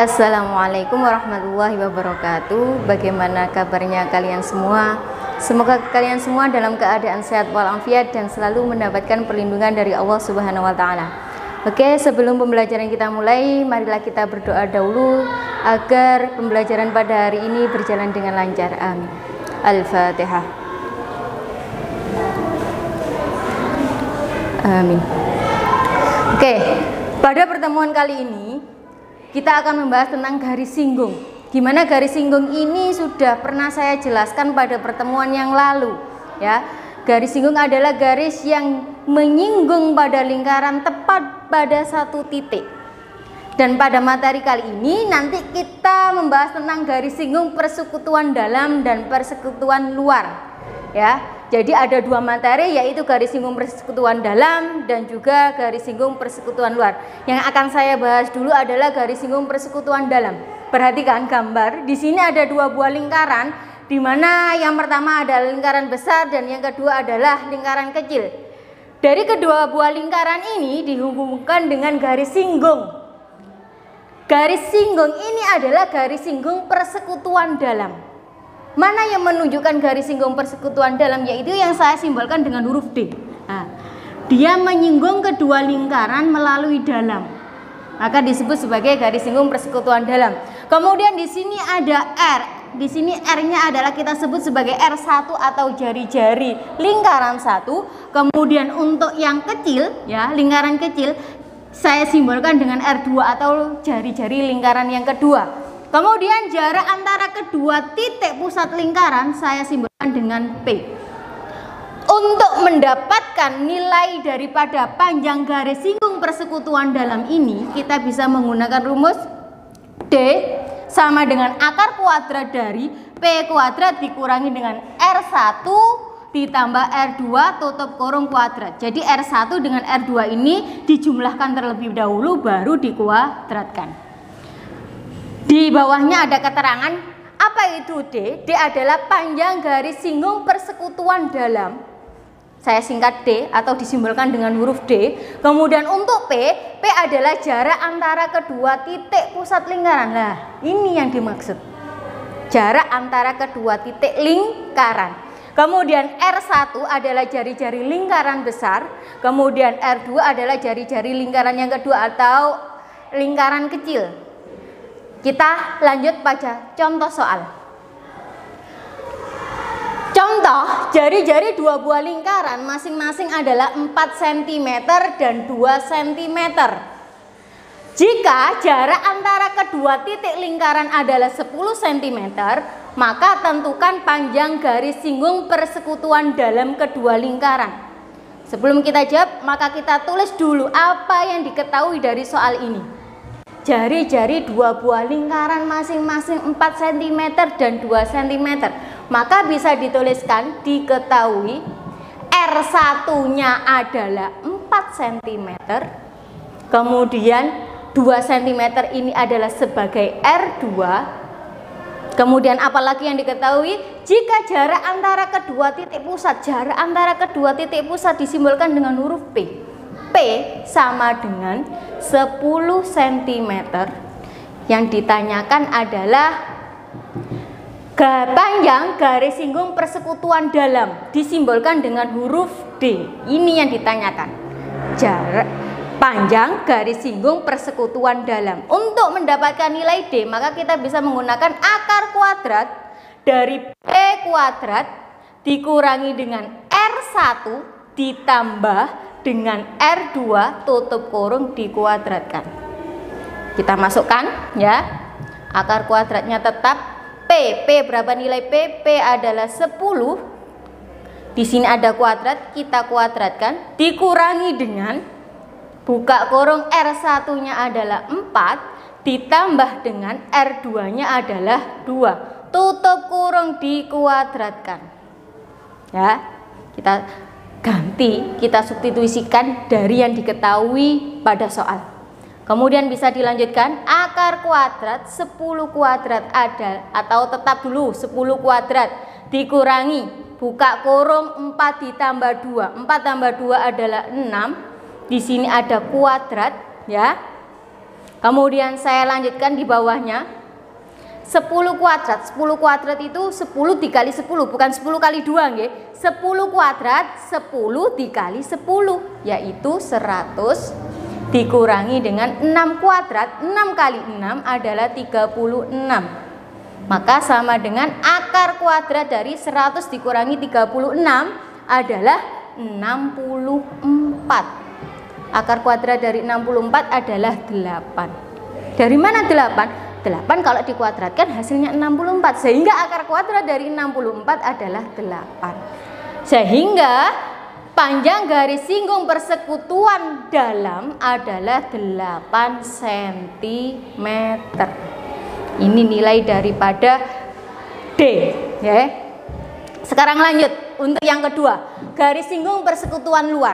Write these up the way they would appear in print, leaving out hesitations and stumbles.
Assalamualaikum warahmatullahi wabarakatuh. Bagaimana kabarnya kalian semua? Semoga kalian semua dalam keadaan sehat walafiat dan selalu mendapatkan perlindungan dari Allah Subhanahu wa taala. Oke, sebelum pembelajaran kita mulai, marilah kita berdoa dahulu agar pembelajaran pada hari ini berjalan dengan lancar. Amin. Al-Fatihah. Amin. Oke, pada pertemuan kali ini kita akan membahas tentang garis singgung. Gimana garis singgung ini sudah pernah saya jelaskan pada pertemuan yang lalu, ya. Garis singgung adalah garis yang menyinggung pada lingkaran tepat pada satu titik. Dan pada materi kali ini nanti kita membahas tentang garis singgung persekutuan dalam dan persekutuan luar, ya. Jadi ada dua materi, yaitu garis singgung persekutuan dalam dan juga garis singgung persekutuan luar. Yang akan saya bahas dulu adalah garis singgung persekutuan dalam. Perhatikan gambar, di sini ada dua buah lingkaran, di mana yang pertama adalah lingkaran besar dan yang kedua adalah lingkaran kecil. Dari kedua buah lingkaran ini dihubungkan dengan garis singgung. Garis singgung ini adalah garis singgung persekutuan dalam. Mana yang menunjukkan garis singgung persekutuan dalam, yaitu yang saya simbolkan dengan huruf D. Nah, dia menyinggung kedua lingkaran melalui dalam, maka disebut sebagai garis singgung persekutuan dalam. Kemudian di sini ada R. Di sini R-nya adalah kita sebut sebagai R1 atau jari-jari lingkaran 1. Kemudian untuk yang kecil, ya, lingkaran kecil saya simbolkan dengan R2 atau jari-jari lingkaran yang kedua. Kemudian jarak antara kedua titik pusat lingkaran saya simbolkan dengan P. Untuk mendapatkan nilai daripada panjang garis singgung persekutuan dalam ini, kita bisa menggunakan rumus D sama dengan akar kuadrat dari P kuadrat dikurangi dengan R1 ditambah R2 tutup kurung kuadrat. Jadi R1 dengan R2 ini dijumlahkan terlebih dahulu baru dikuadratkan. Di bawahnya ada keterangan apa itu D. D adalah panjang garis singgung persekutuan dalam. Saya singkat D atau disimbolkan dengan huruf D. Kemudian untuk P, P adalah jarak antara kedua titik pusat lingkaran. Nah, ini yang dimaksud. Jarak antara kedua titik lingkaran. Kemudian R1 adalah jari-jari lingkaran besar. Kemudian R2 adalah jari-jari lingkaran yang kedua atau lingkaran kecil. Kita lanjut pada contoh soal. Contoh, jari-jari dua buah lingkaran masing-masing adalah 4 cm dan 2 cm. Jika jarak antara kedua titik lingkaran adalah 10 cm, maka tentukan panjang garis singgung persekutuan dalam kedua lingkaran. Sebelum kita jawab, maka kita tulis dulu apa yang diketahui dari soal ini. Jari-jari dua buah lingkaran masing-masing 4 cm dan 2 cm. Maka bisa dituliskan diketahui R1-nya adalah 4 cm. Kemudian 2 cm ini adalah sebagai R2. Kemudian apalagi yang diketahui? Jika jarak antara kedua titik pusat, jarak antara kedua titik pusat disimbolkan dengan huruf P. P sama dengan 10 cm. Yang ditanyakan adalah panjang garis singgung persekutuan dalam, disimbolkan dengan huruf D. Ini yang ditanyakan. Jarak panjang garis singgung persekutuan dalam. Untuk mendapatkan nilai D, maka kita bisa menggunakan akar kuadrat dari P kuadrat dikurangi dengan R1 ditambah dengan R2 tutup kurung dikuadratkan. Kita masukkan, ya. Akar kuadratnya tetap P. P berapa nilai P? P adalah 10. Di sini ada kuadrat, kita kuadratkan dikurangi dengan buka kurung R1-nya adalah 4 ditambah dengan R2-nya adalah 2. Tutup kurung dikuadratkan. Ya. Kita ganti, kita substitusikan dari yang diketahui pada soal. Kemudian bisa dilanjutkan, akar kuadrat 10 kuadrat ada atau tetap dulu 10 kuadrat dikurangi buka kurung 4 ditambah 2. 4 tambah 2 adalah 6. Di sini ada kuadrat, ya. Kemudian saya lanjutkan di bawahnya 10 kuadrat. 10 kuadrat itu 10 dikali 10, bukan 10 kali 2 nggih. 10 kuadrat 10 dikali 10 yaitu 100 dikurangi dengan 6 kuadrat. 6 kali 6 adalah 36. Maka sama dengan akar kuadrat dari 100 dikurangi 36 adalah 64. Akar kuadrat dari 64 adalah 8. Dari mana 8? 8 kalau dikuadratkan hasilnya 64. Sehingga akar kuadrat dari 64 adalah 8. Sehingga panjang garis singgung persekutuan dalam adalah 8 cm. Ini nilai daripada D, ya. Sekarang lanjut untuk yang kedua, garis singgung persekutuan luar.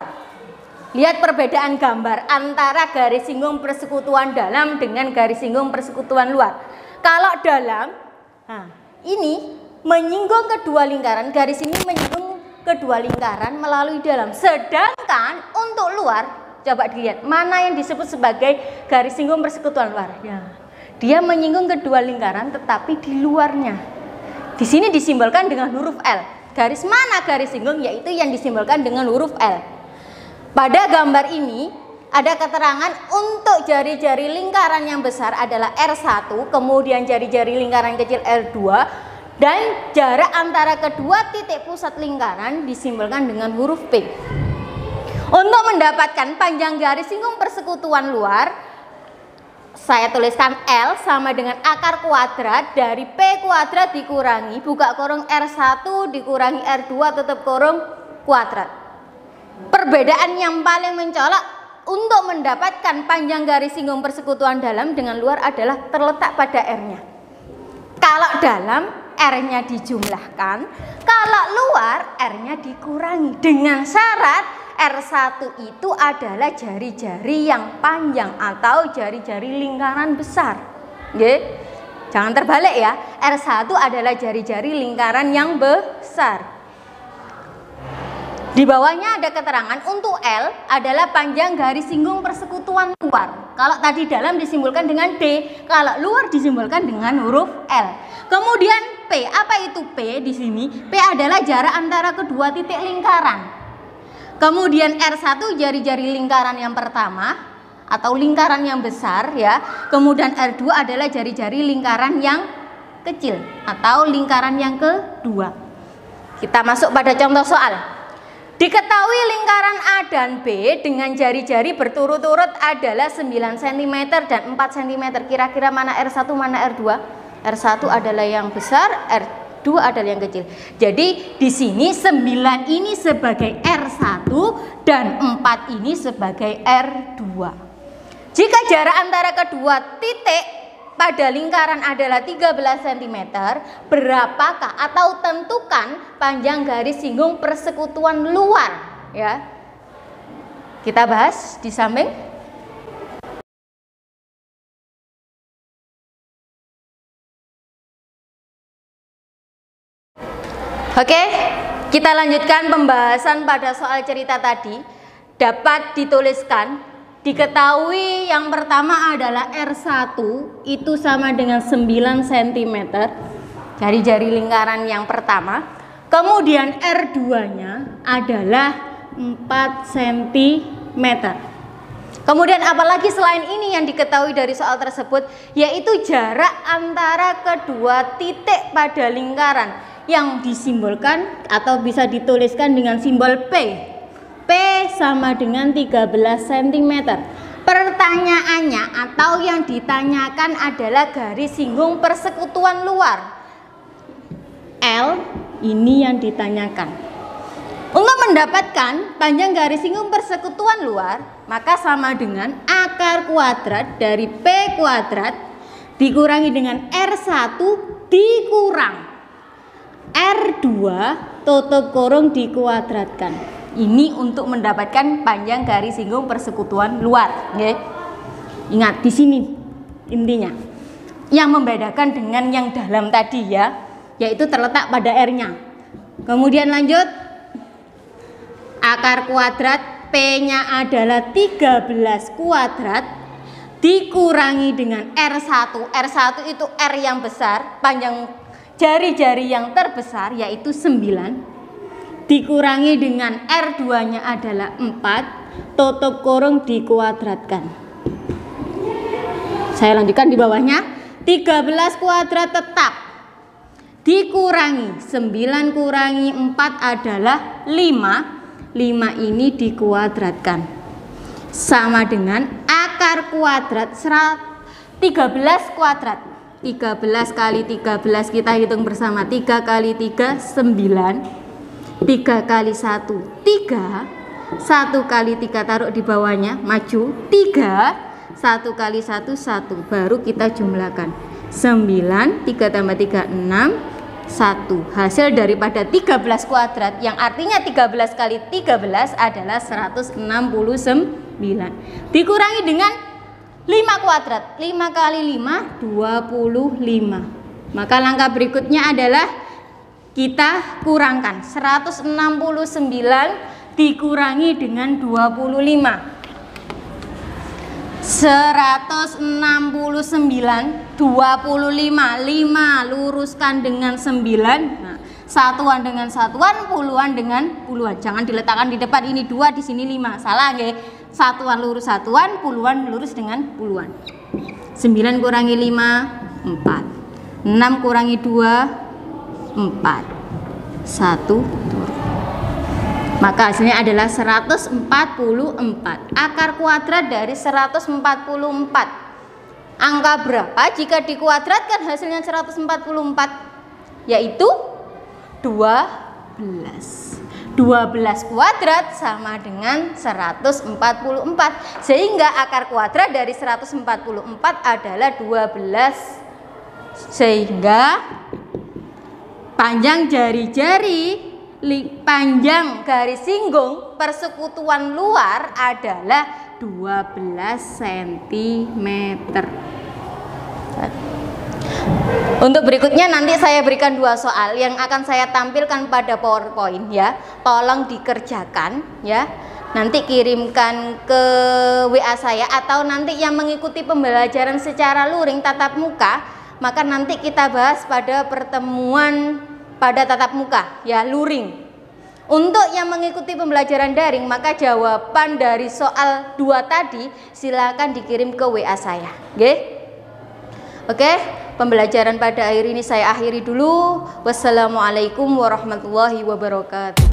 Lihat perbedaan gambar antara garis singgung persekutuan dalam dengan garis singgung persekutuan luar. Kalau dalam, nah, ini menyinggung kedua lingkaran, garis ini menyinggung kedua lingkaran melalui dalam. Sedangkan untuk luar, coba dilihat mana yang disebut sebagai garis singgung persekutuan luar. Ya. Dia menyinggung kedua lingkaran tetapi di luarnya. Di sini disimbolkan dengan huruf L. Garis mana garis singgung? Yaitu yang disimbolkan dengan huruf L. Pada gambar ini ada keterangan untuk jari-jari lingkaran yang besar adalah R1, kemudian jari-jari lingkaran kecil R2, dan jarak antara kedua titik pusat lingkaran disimbolkan dengan huruf P. Untuk mendapatkan panjang garis singgung persekutuan luar, saya tuliskan L sama dengan akar kuadrat dari P kuadrat dikurangi buka kurung R1 dikurangi R2 tutup kurung kuadrat. Perbedaan yang paling mencolok untuk mendapatkan panjang garis singgung persekutuan dalam dengan luar adalah terletak pada R-nya. Kalau dalam R-nya dijumlahkan, kalau luar R-nya dikurangi dengan syarat R1 itu adalah jari-jari yang panjang atau jari-jari lingkaran besar. Nggih. Jangan terbalik ya. R1 adalah jari-jari lingkaran yang besar. Di bawahnya ada keterangan untuk L adalah panjang garis singgung persekutuan luar. Kalau tadi dalam disimbolkan dengan D, kalau luar disimbolkan dengan huruf L. Kemudian P, apa itu P di sini? P adalah jarak antara kedua titik lingkaran. Kemudian R1 jari-jari lingkaran yang pertama atau lingkaran yang besar ya. Kemudian R2 adalah jari-jari lingkaran yang kecil atau lingkaran yang kedua. Kita masuk pada contoh soal. Diketahui lingkaran A dan B dengan jari-jari berturut-turut adalah 9 cm dan 4 cm. Kira-kira mana R1 mana R2? R1 adalah yang besar, R2 adalah yang kecil. Jadi di sini 9 ini sebagai R1 dan 4 ini sebagai R2. Jika jarak antara kedua titik pada lingkaran adalah 13 cm, berapakah atau tentukan panjang garis singgung persekutuan luar ya. Kita bahas di samping. Oke, kita lanjutkan pembahasan pada soal cerita tadi. Dapat dituliskan, diketahui yang pertama adalah R1 itu sama dengan 9 cm, jari-jari lingkaran yang pertama. Kemudian R2-nya adalah 4 cm. Kemudian apalagi selain ini yang diketahui dari soal tersebut, yaitu jarak antara kedua titik pada lingkaran yang disimbolkan atau bisa dituliskan dengan simbol P. P sama dengan 13 cm. Pertanyaannya atau yang ditanyakan adalah garis singgung persekutuan luar. L ini yang ditanyakan. Untuk mendapatkan panjang garis singgung persekutuan luar, maka sama dengan akar kuadrat dari P kuadrat dikurangi dengan R1 dikurang R2 tutup kurung dikuadratkan. Ini untuk mendapatkan panjang garis singgung persekutuan luar. Ingat di sini intinya. Yang membedakan dengan yang dalam tadi ya, yaitu terletak pada R-nya. Kemudian lanjut. Akar kuadrat P-nya adalah 13 kuadrat dikurangi dengan R1. R1 itu R yang besar, panjang jari-jari yang terbesar yaitu 9, dikurangi dengan R2-nya adalah 4, tutup kurung dikuadratkan. Saya lanjutkan di bawahnya. 13 kuadrat tetap dikurangi 9 kurangi 4 adalah 5. 5 ini dikuadratkan sama dengan akar kuadrat 13 kuadrat. 13 kali 13 kita hitung bersama. 3 kali 3 9. 3 kali 1 3. 1 kali 3 taruh di bawahnya, maju 3. 1 kali 1 1. Baru kita jumlahkan 9. 3 tambah 3 6. 1. Hasil daripada 13 kuadrat yang artinya 13 kali 13 adalah 169. Dikurangi dengan 5 kuadrat. 5 kali 5 25. Maka langkah berikutnya adalah kita kurangkan 169 dikurangi dengan 25. 169 25. 5 luruskan dengan 9. Nah, satuan dengan satuan, puluhan dengan puluhan. Jangan diletakkan di depan, ini 2 di sini 5. Salah nggih. Satuan lurus satuan, puluhan lurus dengan puluhan. 9 kurangi 5 4. 6 kurangi 2 4. 1 turun. Maka hasilnya adalah 144. Akar kuadrat dari 144. Angka berapa jika dikuadratkan hasilnya 144? Yaitu 12. 12 kuadrat sama dengan 144. Sehingga akar kuadrat dari 144 adalah 12. Sehingga panjang jari-jari, panjang garis singgung persekutuan luar adalah 12 cm. Untuk berikutnya nanti saya berikan 2 soal yang akan saya tampilkan pada PowerPoint ya. Tolong dikerjakan ya. Nanti kirimkan ke WA saya atau nanti yang mengikuti pembelajaran secara luring tatap muka, maka nanti kita bahas pada pertemuan pada tatap muka ya, luring. Untuk yang mengikuti pembelajaran daring, maka jawaban dari soal 2 tadi silakan dikirim ke WA saya. Oke, pembelajaran pada akhir ini saya akhiri dulu. Wassalamualaikum warahmatullahi wabarakatuh.